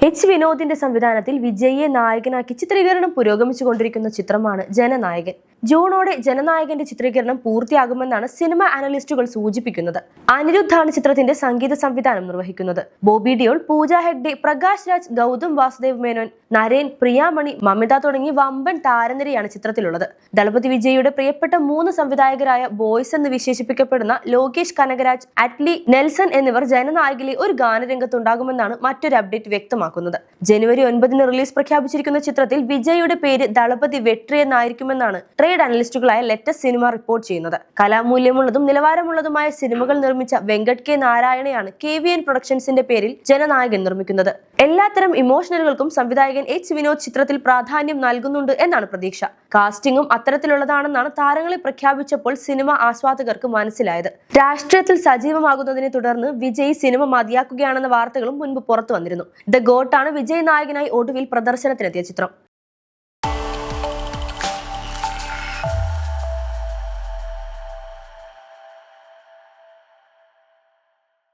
H വിനോദിന്റെ സംവിധാനത്തിൽ വിജയിയെ നായകനാക്കി ചിത്രീകരണം പുരോഗമിച്ചുകൊണ്ടിരിക്കുന്ന ചിത്രമാണ് ജനനായകൻ. ജൂണോടെ ജനനായകന്റെ ചിത്രീകരണം പൂർത്തിയാകുമെന്നാണ് സിനിമ അനലിസ്റ്റുകൾ സൂചിപ്പിക്കുന്നത്. അനിരുദ്ധാണ് ചിത്രത്തിന്റെ സംഗീത സംവിധാനം നിർവഹിക്കുന്നത്. ബോബി ഡിയോൾ, പൂജ ഹെഗ്ഡെ, പ്രകാശ് രാജ്, ഗൗതം വാസുദേവ് മേനോൻ, നരേൻ, പ്രിയാമണി, മമിത തുടങ്ങി വമ്പൻ താരനിരയാണ് ചിത്രത്തിലുള്ളത്. ദളപതി വിജയിയുടെ പ്രിയപ്പെട്ട 3 സംവിധായകരായ ബോയ്സ് എന്ന് വിശേഷിപ്പിക്കപ്പെടുന്ന ലോകേഷ് കനകരാജ്, അറ്റ്ലി, നെൽസൺ എന്നിവർ ജനനായകിലെ ഒരു ഗാനരംഗത്തുണ്ടാകുമെന്നാണ് മറ്റൊരു അപ്ഡേറ്റ് വ്യക്തമാക്കുന്നത്. ജനുവരി 9 റിലീസ് പ്രഖ്യാപിച്ചിരിക്കുന്ന ചിത്രത്തിൽ വിജയിയുടെ പേര് ദളപതി വെട്രി എന്നായിരിക്കുമെന്നാണ് ട്രേഡ് അനലിസ്റ്റുകളായ ലെറ്റസ് സിനിമ റിപ്പോർട്ട് ചെയ്യുന്നത്. കലാമൂല്യമുള്ളതും നിലവാരമുള്ളതുമായ സിനിമകൾ നിർമ്മിച്ച വെങ്കട് കെ നാരായണയാണ് KVN പ്രൊഡക്ഷൻസിന്റെ പേരിൽ ജനനായകൻ നിർമ്മിക്കുന്നത്. എല്ലാത്തരം ഇമോഷണലുകൾക്കും സംവിധായകൻ എച്ച് വിനോദ് ചിത്രത്തിൽ പ്രാധാന്യം നൽകുന്നുണ്ട് എന്നാണ് പ്രതീക്ഷ. കാസ്റ്റിംഗും അത്തരത്തിലുള്ളതാണെന്നാണ് താരങ്ങളെ പ്രഖ്യാപിച്ചപ്പോൾ സിനിമ ആസ്വാദകർക്ക് മനസ്സിലായത്. രാഷ്ട്രീയത്തിൽ സജീവമാകുന്നതിനെ തുടർന്ന് വിജയ് സിനിമ മതിയാക്കുകയാണെന്ന വാർത്തകളും മുൻപ് പുറത്തു വന്നിരുന്നു. ദ ഗോട്ടാണ് വിജയ് നായകനായി ഒടുവിൽ പ്രദർശനത്തിനെത്തിയ ചിത്രം.